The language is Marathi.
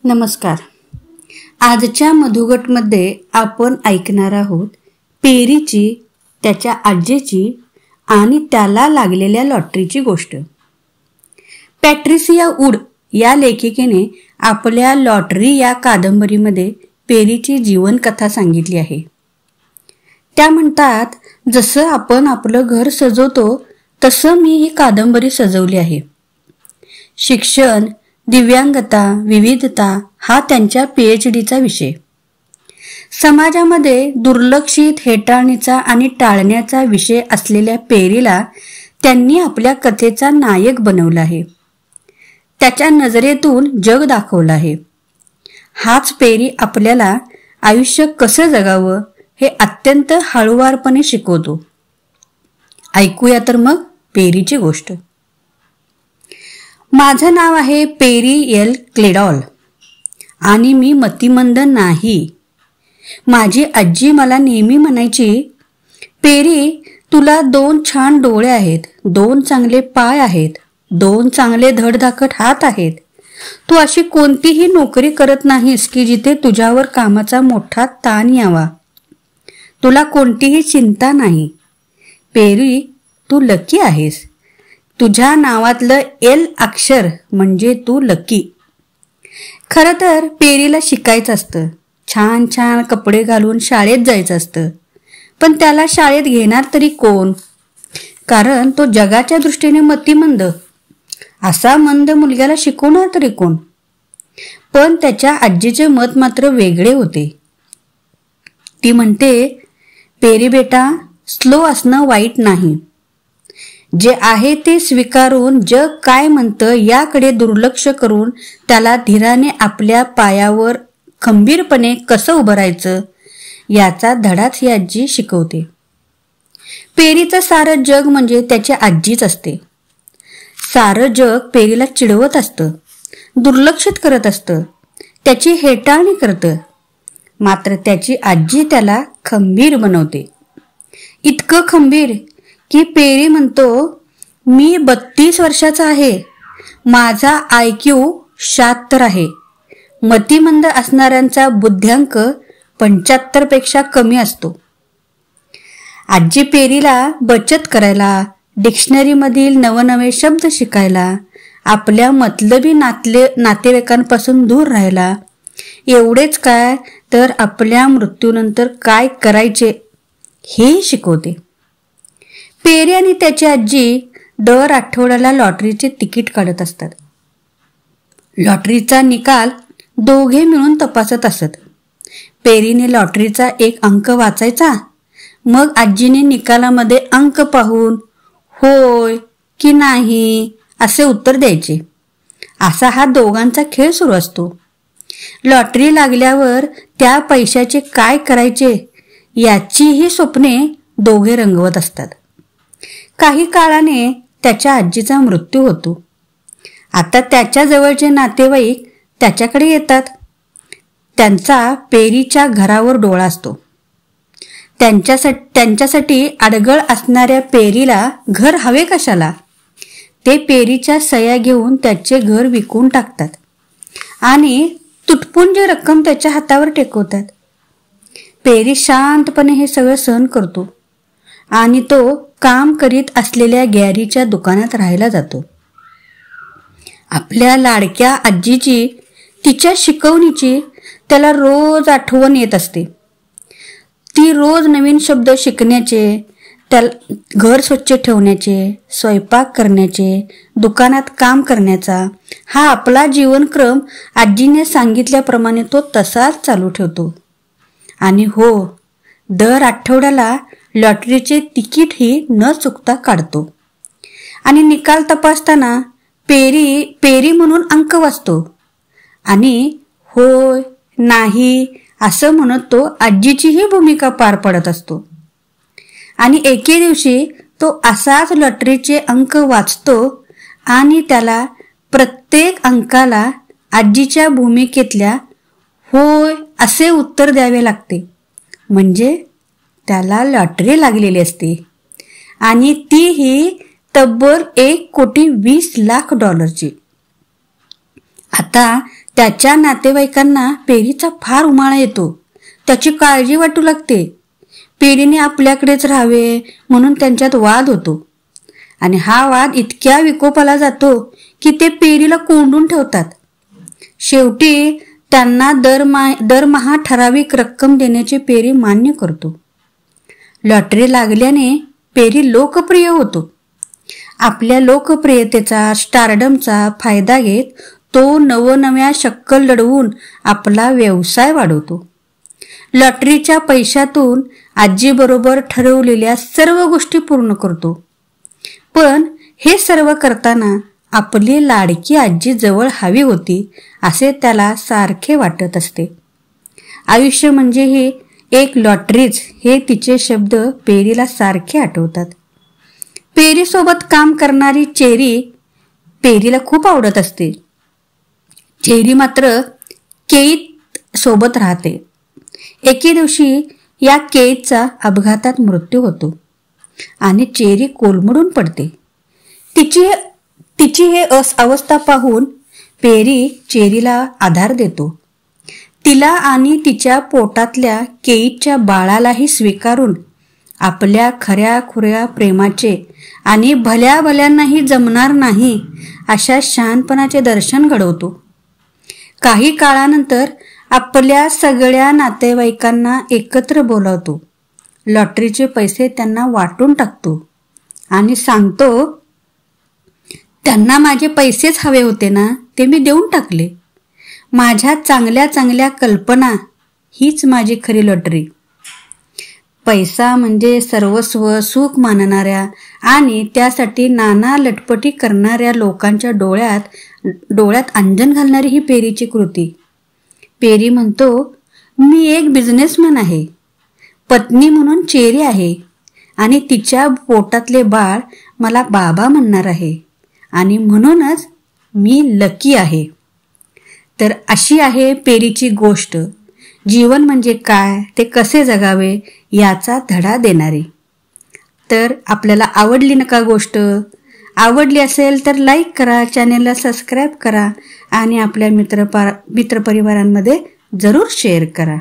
नमस्कार. आजच्या मधुगटमध्ये आपण ऐकणार आहोत पेरीची, त्याच्या आजीची आणि त्याला लागलेल्या लॉटरीची गोष्ट. पॅट्रिसिया वूड या लेखिकेने आपल्या लॉटरी या कादंबरीमध्ये पेरीची जीवनकथा सांगितली आहे. त्या म्हणतात, जसं आपण आपलं घर सजवतो तसं मी ही कादंबरी सजवली आहे. शिक्षण, दिव्यांगता, विविधता हा त्यांच्या PhDचा विषय. समाजामध्ये दुर्लक्षित, हेटाळणीचा आणि टाळण्याचा विषय असलेल्या पेरीला त्यांनी आपल्या कथेचा नायक बनवला आहे. त्याच्या नजरेतून जग दाखवलं आहे. हाच पेरी आपल्याला आयुष्य कसं जगावं हे अत्यंत हळूवारपणे शिकवतो. ऐकूया तर मग पेरीची गोष्ट. माझं नाव आहे पेरी एल क्लेडॉल आणि मी मतिमंद नाही. माझी आजी मला नेहमी म्हणायची, पेरी, तुला 2 छान डोळे आहेत, 2 चांगले पाय आहेत, 2 चांगले धडधाकट हात आहेत. तू अशी कोणतीही नोकरी करत नाहीस की जिथे तुझ्यावर कामाचा मोठा ताण यावा. तुला कोणतीही चिंता नाही. पेरी, तू लकी आहेस. तुझ्या नावातलं एल अक्षर म्हणजे तू लकी. खरं तर पेरीला शिकायचं असतं, छान छान कपडे घालून शाळेत जायचं असतं. पण त्याला शाळेत घेणार तरी कोण? कारण तो जगाच्या दृष्टीने मतिमंद. असा मंद मुलग्याला शिकवणार तरी कोण? पण त्याच्या आजीचे मत मात्र वेगळे होते. ती म्हणते, पेरी बेटा, स्लो असणं वाईट नाही. जे आहे ते स्वीकारून जग काय म्हणतं याकडे दुर्लक्ष करून त्याला धीराने आपल्या पायावर खंबीरपणे कसं उभं राहायचं याचा धडाच ही आजी शिकवते. पेरीचं सारं जग म्हणजे त्याची आजीच असते. सारं जग पेरीला चिडवत असतं, दुर्लक्षित करत असतं, त्याची हेटाळणी करतं. मात्र त्याची आजी त्याला खंबीर बनवते. इतकं खंबीर की पेरी म्हणतो, मी 32 वर्षाचा आहे. माझा IQ 76 आहे. मतिमंद असणाऱ्यांचा बुद्ध्यांक 75 पेक्षा कमी असतो. आजी पेरीला बचत करायला, डिक्शनरीमधील नवनवे शब्द शिकायला, आपल्या मतलबी नातेवाईकांपासून दूर राहायला, एवढेच काय तर आपल्या मृत्यूनंतर काय करायचे हे शिकवते. पेरी आणि त्याची आजी दर आठवड्याला लॉटरीचे तिकीट काढत असतात. लॉटरीचा निकाल दोघे मिळून तपासत असत. पेरीने लॉटरीचा एक अंक वाचायचा, मग आजीने निकालामध्ये अंक पाहून होय की नाही असे उत्तर द्यायचे. असा हा दोघांचा खेळ सुरू असतो. लॉटरी लागल्यावर त्या पैशाचे काय करायचे याचीही स्वप्ने दोघे रंगवत असतात. काही काळाने त्याच्या आजीचा मृत्यू होतो. आता त्याच्या जवळचे नातेवाईक त्याच्याकडे येतात. त्यांचा पेरीच्या घरावर डोळा असतो. त्यांच्यासाठी अडगळ असणाऱ्या पेरीला घर हवे कशाला? ते पेरीच्या सह्या घेऊन त्याचे घर विकून टाकतात आणि तुटपुंज रक्कम त्याच्या हातावर टेकवतात. पेरी शांतपणे हे सगळं सहन करतो आणि तो काम करीत असलेल्या गॅरीच्या दुकानात राहायला जातो. आपल्या लाडक्या आजीची, तिच्या शिकवणीची त्याला रोज आठवण येत असते. ती रोज नवीन शब्द शिकण्याचे, त्याला घर स्वच्छ ठेवण्याचे, स्वयंपाक करण्याचे, दुकानात काम करण्याचा हा आपला जीवनक्रम आजीने सांगितल्याप्रमाणे तो तसाच चालू ठेवतो. आणि हो, दर आठवड्याला लॉटरीचे तिकीटही न चुकता काढतो. आणि निकाल तपासताना पेरी म्हणून अंक वाचतो आणि होय नाही असं म्हणत तो आजीचीही भूमिका पार पडत असतो. आणि एके दिवशी तो असाच लॉटरीचे अंक वाचतो आणि त्याला प्रत्येक अंकाला आजीच्या भूमिकेतल्या होय असे उत्तर द्यावे लागते. म्हणजे त्याला लॉटरी लागलेली असते आणि तीही तब्बल $1,20,00,000. आता त्याच्या नातेवाईकांना पेरीचा फार उमाळा येतो. त्याची काळजी वाटू लागते. पेरीने आपल्याकडेच राहावे म्हणून त्यांच्यात वाद होतो आणि हा वाद इतक्या विकोपाला जातो की ते पेरीला कोंडून ठेवतात. शेवटी त्यांना दरमहा ठराविक रक्कम देण्याची पेरी मान्य करतो. लॉटरी लागल्याने पेरी लोकप्रिय होतो. आपल्या लोकप्रियतेचा, स्टारडमचा फायदा घेत तो नवनव्या शक्कल लढवून आपला व्यवसाय वाढवतो. लॉटरीच्या पैशातून आजीबरोबर ठरवलेल्या सर्व गोष्टी पूर्ण करतो. पण हे सर्व करताना आपली लाडकी आजी जवळ हवी होती असे त्याला सारखे वाटत असते. आयुष्य म्हणजे ही एक लॉटरीच, हे तिचे शब्द पेरीला सारखे आठवतात. पेरीसोबत काम करणारी चेरी पेरीला खूप आवडत असते. चेरी मात्र केईत सोबत राहते. एके दिवशी या केईचा अपघातात मृत्यू होतो आणि चेरी कोलमडून पडते. तिची हे अवस्था पाहून पेरी चेरीला आधार देतो. तिला आणि तिच्या पोटातल्या केईच्या बाळालाही स्वीकारून आपल्या खऱ्या खुऱ्या प्रेमाचे आणि भल्या भल्यांनाही जमणार नाही अशा शहाणपणाचे दर्शन घडवतो. काही काळानंतर आपल्या सगळ्या नातेवाईकांना एकत्र बोलावतो. लॉटरीचे पैसे त्यांना वाटून टाकतो आणि सांगतो, त्यांना माझे पैसेच हवे होते ना, ते मी देऊन टाकले. माझ्या चांगल्या चांगल्या कल्पना हीच माझी खरी लॉटरी. पैसा म्हणजे सर्वस्व सुख मानणाऱ्या आणि त्यासाठी नाना लटपटी करणाऱ्या लोकांच्या डोळ्यात अंजन घालणारी ही पेरीची कृती. पेरी म्हणतो, मी एक बिझनेसमॅन आहे. पत्नी म्हणून चेरी आहे आणि तिच्या पोटातले बाळ मला बाबा म्हणणार आहे आणि म्हणूनच मी लकी आहे. तर अशी आहे पेरीची गोष्ट. जीवन म्हणजे काय, ते कसे जगावे याचा धडा देणारी. तर आपल्याला आवडली ना का गोष्ट? आवडली असेल तर लाईक करा, चॅनेलला सबस्क्राईब करा आणि आपल्या मित्रपरिवारांमध्ये जरूर शेअर करा.